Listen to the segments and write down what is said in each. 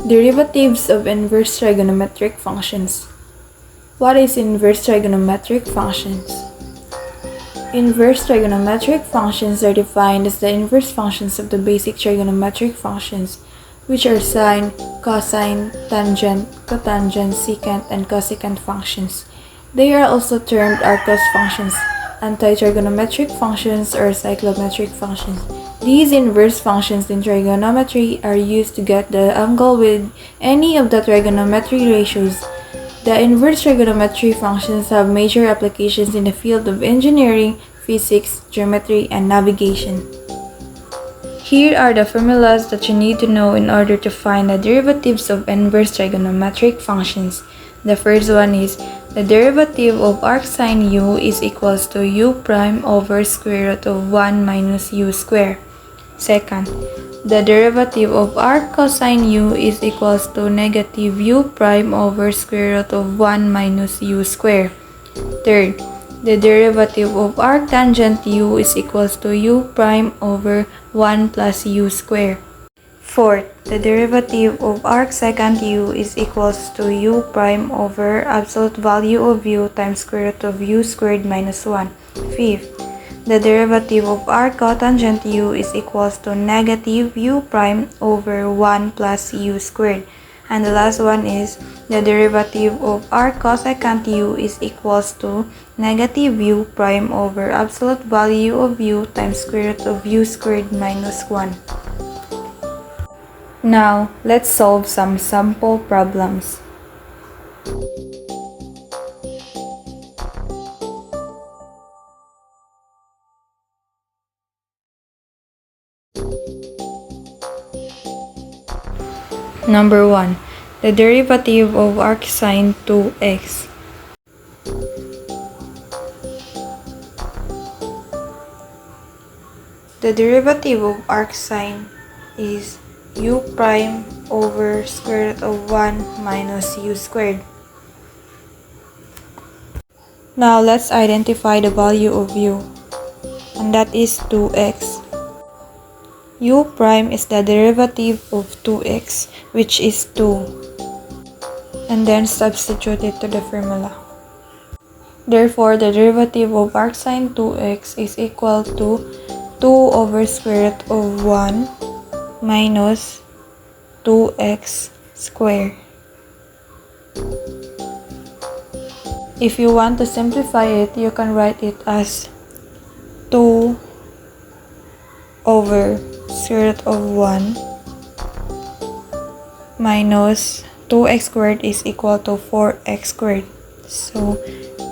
Derivatives of inverse trigonometric functions. What is inverse trigonometric functions? Inverse trigonometric functions are defined as the inverse functions of the basic trigonometric functions, which are sine, cosine, tangent, cotangent, secant, and cosecant functions. They are also termed Arccos functions, anti-trigonometric functions, or cyclometric functions. These inverse functions in trigonometry are used to get the angle with any of the trigonometry ratios. The inverse trigonometry functions have major applications in the field of engineering, physics, geometry, and navigation. Here are the formulas that you need to know in order to find the derivatives of inverse trigonometric functions. The first one is the derivative of arcsine u is equals to u prime over square root of 1 minus u square. Second, the derivative of arc cosine u is equals to negative u prime over square root of 1 minus u square. Third, the derivative of arc tangent u is equals to u prime over 1 plus u square. Fourth, the derivative of arc secant u is equals to u prime over absolute value of u times square root of u squared minus 1. Fifth, the derivative of arc cotangent u is equals to negative u prime over 1 plus u squared. And the last one is the derivative of arc cosecant u is equals to negative u prime over absolute value of u times square root of u squared minus 1. Now, let's solve some sample problems. Number 1. The derivative of arcsine 2x. The derivative of arcsine is u prime over square root of 1 minus u squared. Now let's identify the value of u, and that is 2x. U prime is the derivative of 2x, which is 2, and then substitute it to the formula. Therefore, the derivative of arcsine 2x is equal to 2 over square root of 1 minus 2x squared. If you want to simplify it, you can write it as 2 over square root of 1 minus 2x squared is equal to 4x squared. So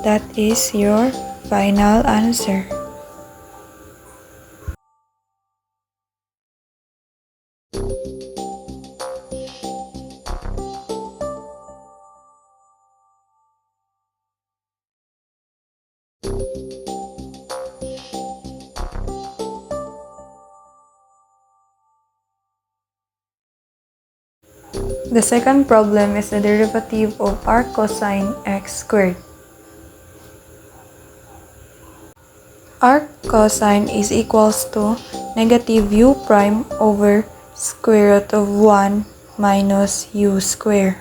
that is your final answer. The second problem is the derivative of arc cosine x squared. Arc cosine is equals to negative u prime over square root of 1 minus u square.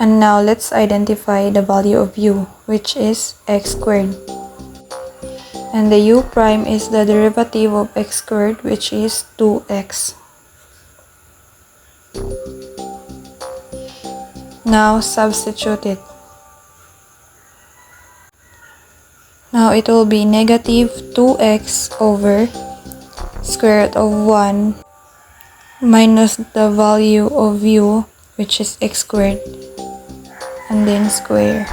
And now let's identify the value of u, which is x squared. And the u prime is the derivative of x squared, which is 2x. Now substitute it. Now it will be negative 2x over square root of 1 minus the value of u, which is x squared, and then square.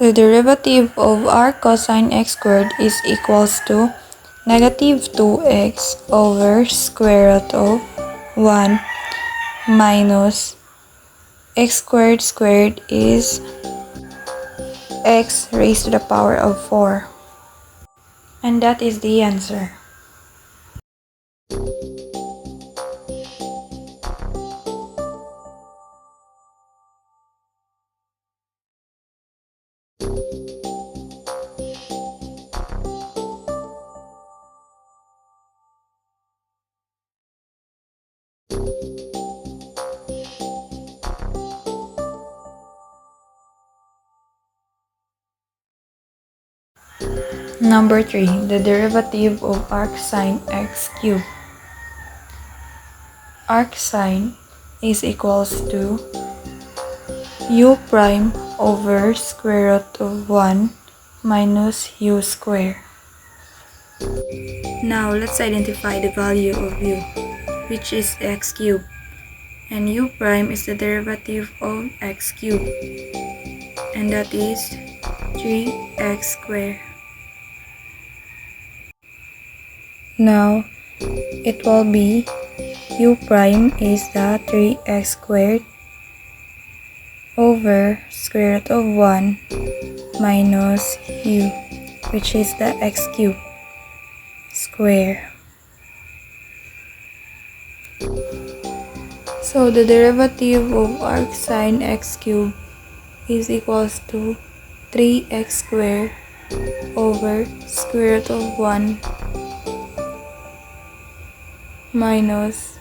The derivative of arc cosine x squared is equals to negative 2x over square root of 1 minus x squared squared is x raised to the power of 4. And that is the answer. Number 3. The derivative of arc sine x cubed. Arc sine is equals to u prime over square root of 1 minus u square. Now let's identify the value of u, which is x cubed, and u prime is the derivative of x cubed, and that is 3x squared. Now it will be u prime is the 3x squared over square root of 1 minus u, which is the x cubed square. So the derivative of arc sine x cubed is equals to 3x squared over square root of 1 minus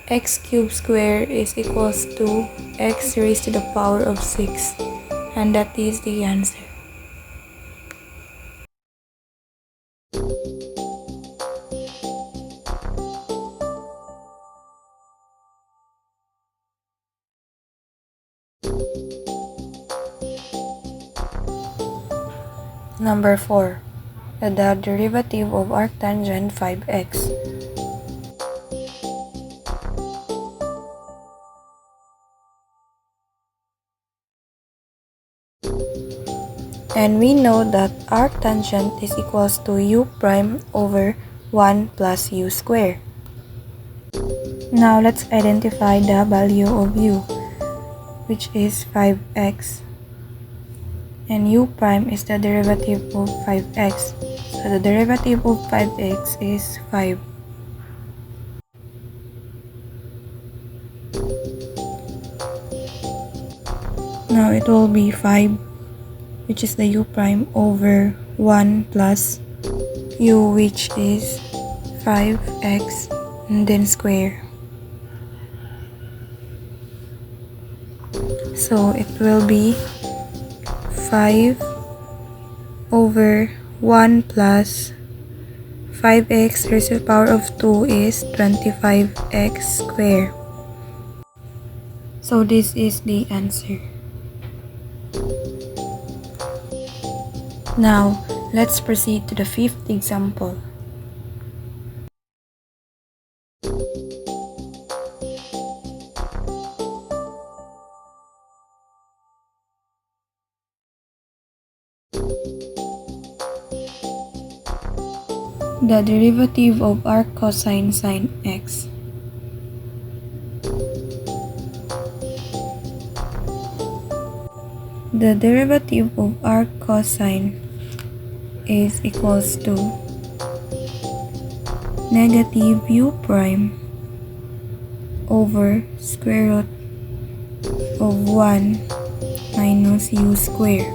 x cubed square is equals to x raised to the power of 6, and that is the answer. Number 4. The derivative of arctangent 5x. And we know that arctangent is equals to u prime over 1 plus u square. Now let's identify the value of u, which is 5x. And u prime is the derivative of 5x. So the derivative of 5x is 5. Now it will be 5, which is the u prime over 1 plus u, which is 5x, and then square. So it will be 5 over 1 plus 5x raised to the power of 2 is 25x squared. So this is the answer. Now, let's proceed to the fifth example. The derivative of arc cosine sine x. The derivative of arc cosine is equals to negative u prime over square root of 1 minus u square.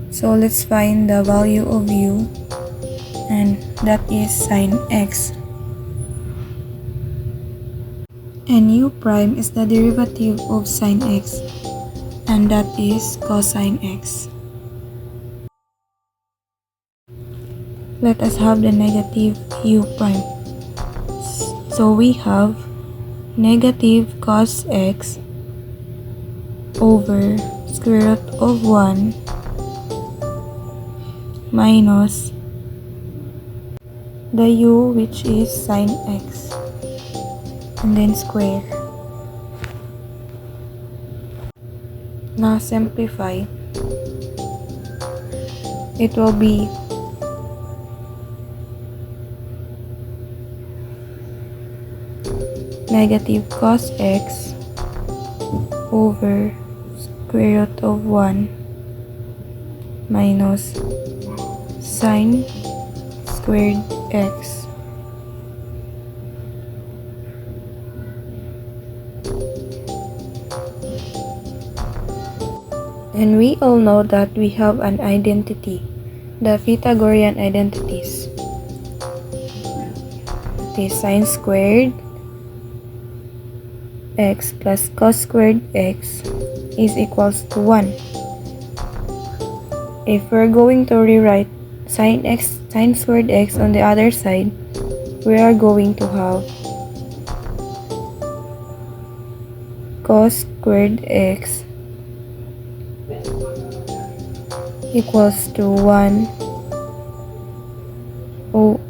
So let's find the value of u, and that is sine x. And u prime is the derivative of sine x, and that is cosine x. Let us have the negative u prime. So we have negative cos x over square root of 1 minus the u, which is sine x, and then square. Now simplify. It will be negative cos x over square root of 1 minus sine squared x. And we all know that we have an identity, the Pythagorean identities. It is sine squared x plus cos squared x is equals to 1. if we're going to rewrite sine squared x on the other side, we are going to have cos squared x equals to 1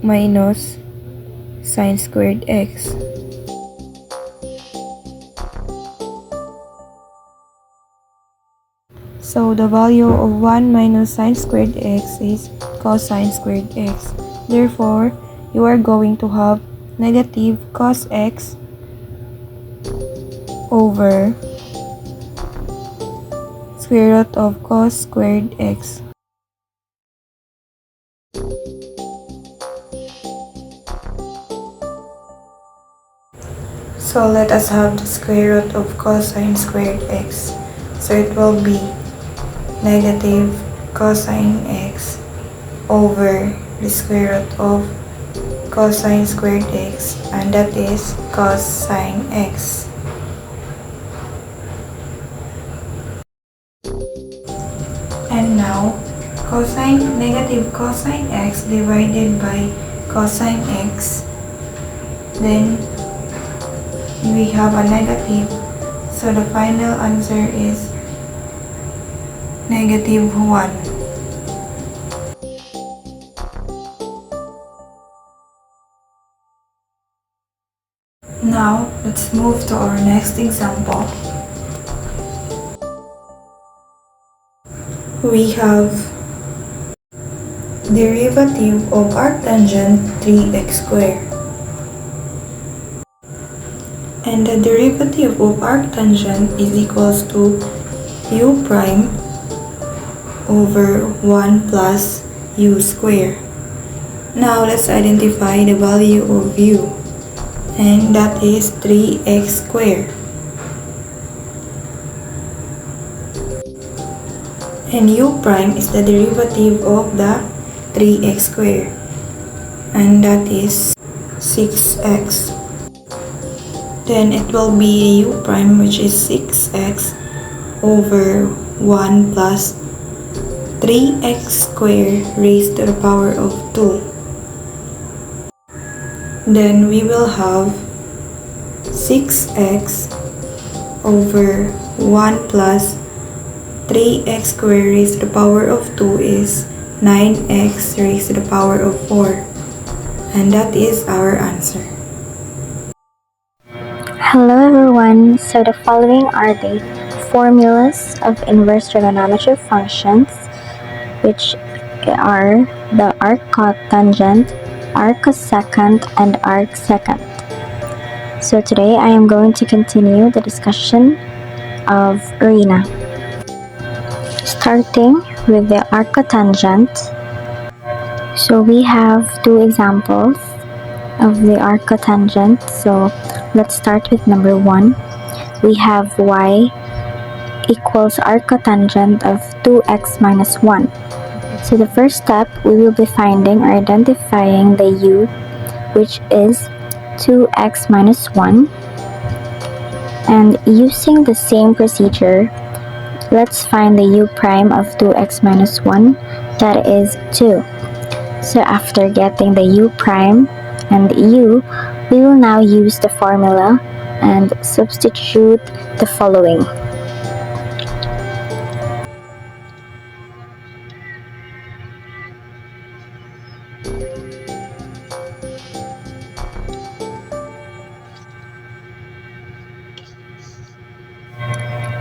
minus sine squared x. So the value of 1 minus sine squared x is cosine squared x. Therefore, you are going to have negative cos x over square root of cos squared x. So let us have the square root of cosine squared x. So it will be negative cosine x over the square root of cosine squared x, and that is cosine x. And now, negative cosine x divided by cosine x, then we have a negative, so the final answer is negative 1. Now, let's move to our next example. We have derivative of arctangent 3x squared. And the derivative of arctangent is equals to u prime over 1 plus u squared. Now let's identify the value of u, and that is 3x squared. And u prime is the derivative of the 3x squared, and that is 6x. Then it will be a u prime, which is 6x over 1 plus 3x squared raised to the power of 2. Then we will have 6x over 1 plus 3x squared raised to the power of 2 is 9x raised to the power of 4. And that is our answer. Hello everyone, so the following are the formulas of inverse trigonometric functions, which are the arccotangent, arccosecant, and arcsecant. So today I am going to continue the discussion of arena. Starting with the arccotangent, so we have two examples of the arccotangent. So let's start with number 1. We have y equals arccotangent of 2x minus 1. So the first step, we will be finding or identifying the u, which is 2x minus 1. And using the same procedure, let's find the u prime of 2x minus 1, that is 2. So after getting the u prime and u, we will now use the formula and substitute the following.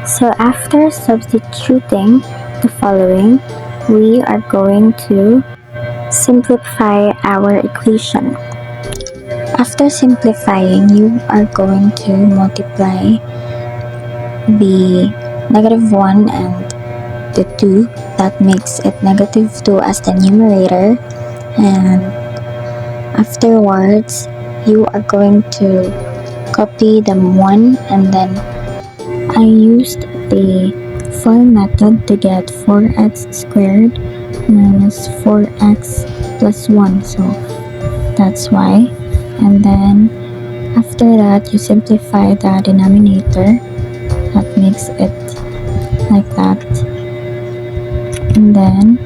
So after substituting the following, we are going to simplify our equation. After simplifying, you are going to multiply the negative 1 and the 2. That makes it negative 2 as the numerator, and afterwards you are going to copy the 1, and then I used the FOIL method to get 4x squared minus 4x plus 1, so that's why. And then after that, you simplify the denominator. That makes it like that. And then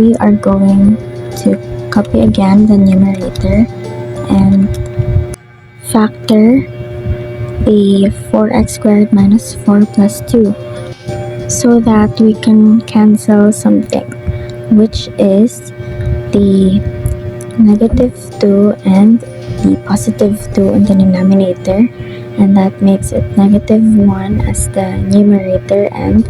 we are going to copy again the numerator and factor the 4x squared minus 4 plus 2 so that we can cancel something, which is the negative 2 and the positive 2 in the denominator, and that makes it negative 1 as the numerator and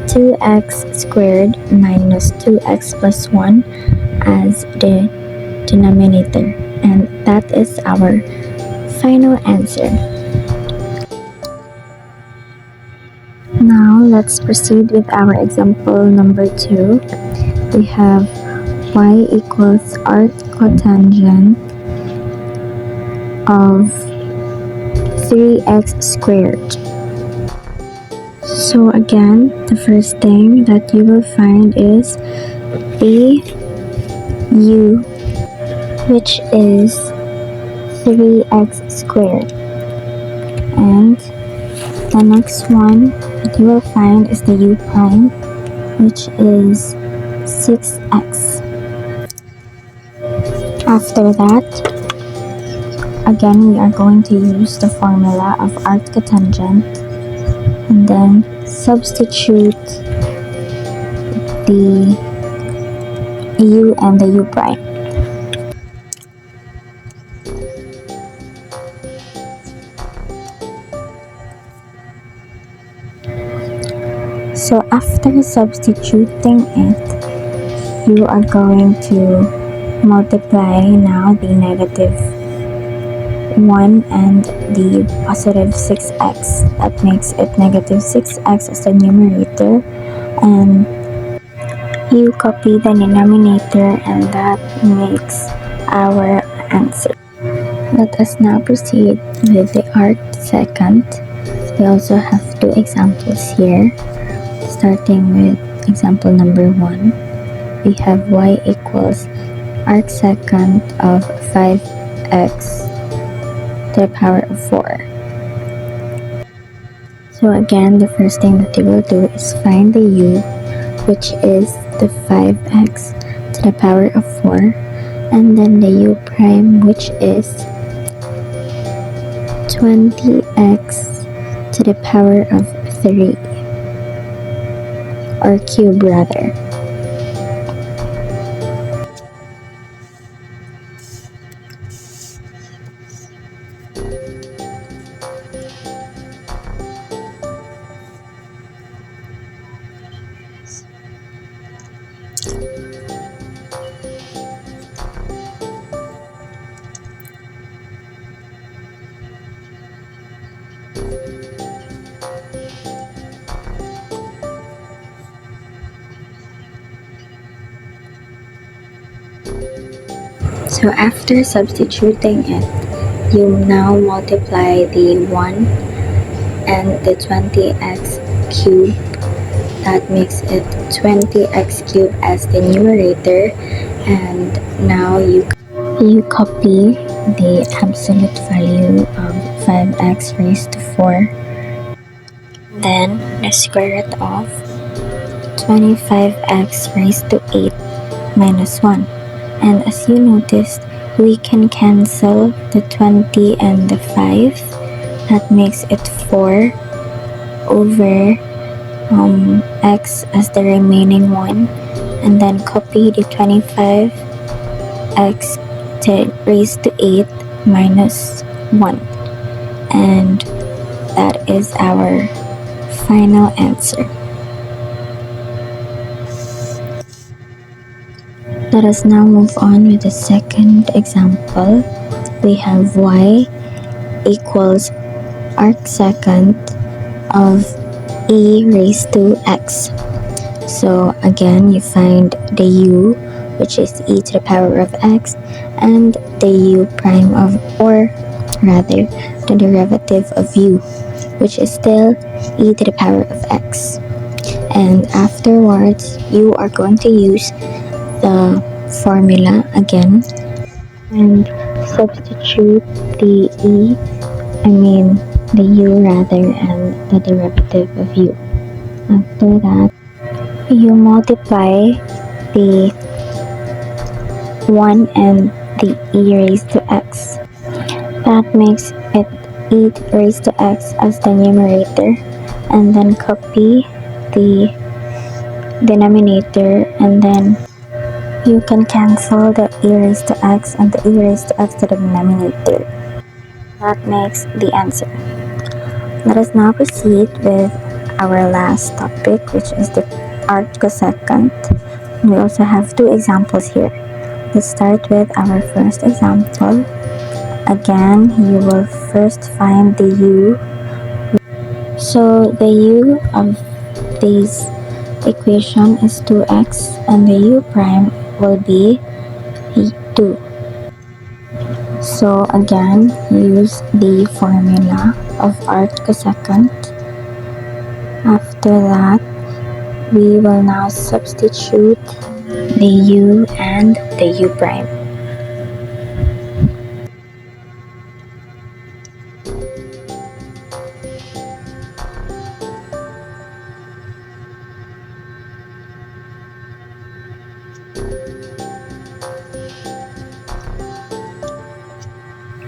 2x squared minus 2x plus 1 as the denominator, and that is our final answer. Now let's proceed with our example number 2. We have y equals arc cotangent of 3x squared. So again, the first thing that you will find is the u, which is 3x squared, and the next one that you will find is the u prime, which is 6x. After that, again, we are going to use the formula of arccotangent and then substitute the u and the u prime. So after substituting it, you are going to multiply now the negative 1 and the positive 6x. That makes it negative 6x as the numerator, and you copy the denominator, and that makes our answer. Let us now proceed with the arcsecond. We also have two examples here. Starting with example number 1, we have y equals arcsecond of 5x to the power of 4. So again, the first thing that you will do is find the u, which is the 5x to the power of 4, and then the u prime, which is 20x to the power of 3, or cube rather. So after substituting it, you now multiply the 1 and the 20x cube. That makes it 20x cube as the numerator, and now you copy the absolute value of 5x raised to 4, then the square root of 25x raised to 8 minus 1. And as you noticed, we can cancel the 20 and the 5. That makes it 4 over x as the remaining one, and then copy the 25x raised to 8 minus 1, and that is our final answer. Let us now move on with the second example. We have y equals arcsecond of e raised to x. So again, you find the u, which is e to the power of x, and the u prime of, or rather, the derivative of u, which is still e to the power of x. And afterwards, you are going to use the formula again and substitute the the u rather, and the derivative of u. After that, you multiply the 1 and the e raised to x. That makes it 8 raised to x as the numerator, and then copy the denominator, and then you can cancel the e raised to x and the e raised to x to the denominator. That makes the answer. Let us now proceed with our last topic, which is the arc cosecant. We also have two examples here. Let's start with our first example. Again, you will first find the u. So the u of this equation is 2x, and the u prime will be 2. So again, use the formula of arc cosecant. After that, we will now substitute the u and the u prime.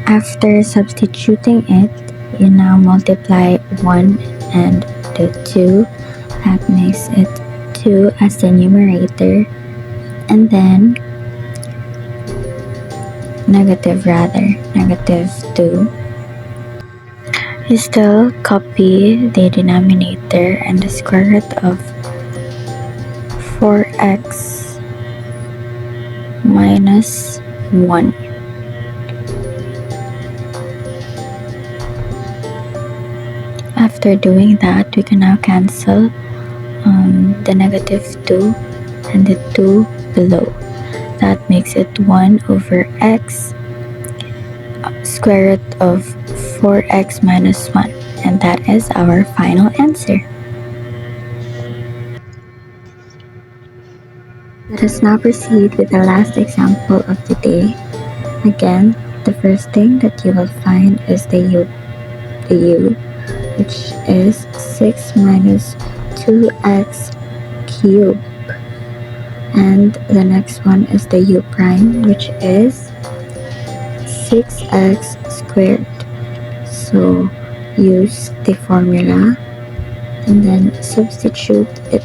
After substituting it, you now multiply 1 and the 2. That makes it 2 as the numerator, and then negative 2. You still copy the denominator and the square root of 4x minus 1. After doing that, we can now cancel the negative 2 and the 2 below. That makes it 1 over x square root of 4x minus 1, and that is our final answer. Let us now proceed with the last example of the day. Again, the first thing that you will find is the u, which is 6 minus 2x cubed. And the next one is the u prime, which is 6x squared. So use the formula and then substitute it.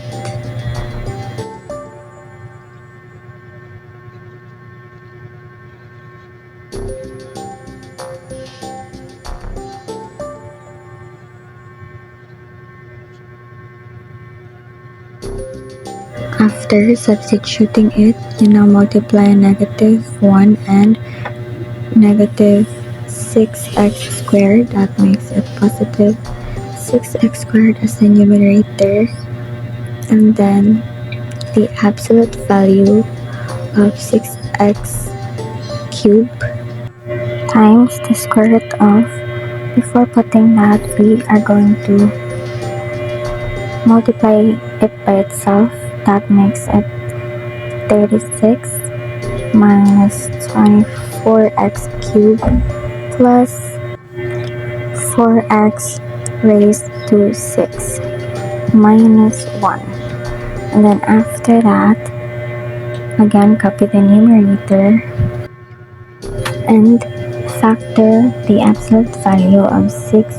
After substituting it, you now multiply negative 1 and negative 6x squared. That makes it positive 6x squared as the numerator, and then the absolute value of 6x cubed times the square root of. Before putting that, we are going to multiply it by itself. That makes it 36 minus 24x cubed plus 4x raised to 6 minus 1. And then after that, again copy the numerator and factor the absolute value of 6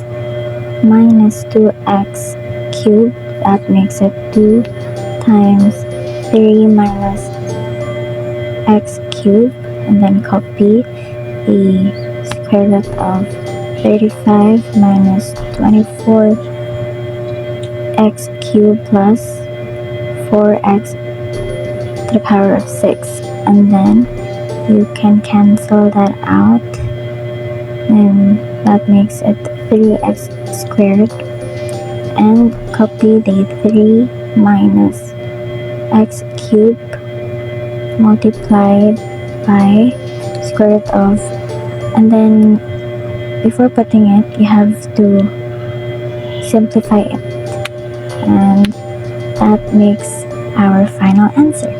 minus 2x cubed. That makes it 2 times 3 minus x cubed, and then copy the square root of 35 minus 24 x cubed plus 4x to the power of 6, and then you can cancel that out, and that makes it 3x squared, and copy the 3 minus x cubed multiplied by square root of, and then before putting it, you have to simplify it, and that makes our final answer.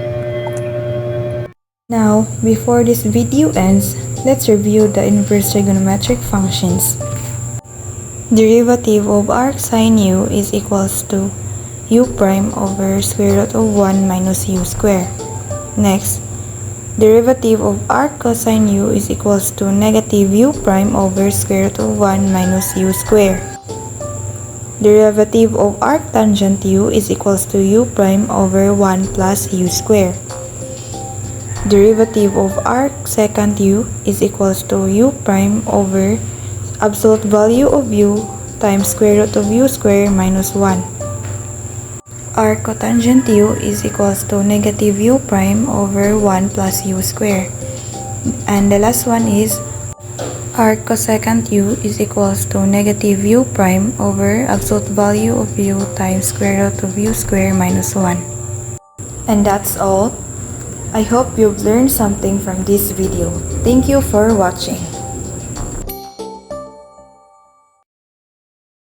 Now, before this video ends, let's review the inverse trigonometric functions. Derivative of arc sine u is equals to u prime over square root of 1 minus u square. Next, Derivative of arc cosine u is equals to negative u prime over square root of 1 minus u square. Derivative of arc tangent u is equals to u prime over 1 plus u square. Derivative of arc secant u is equals to u prime over absolute value of u times square root of u square minus 1. Arc cotangent u is equals to negative u prime over 1 plus u square. And the last one is arc cosecant u is equals to negative u prime over absolute value of u times square root of u square minus 1. And that's all. I hope you've learned something from this video. Thank you for watching.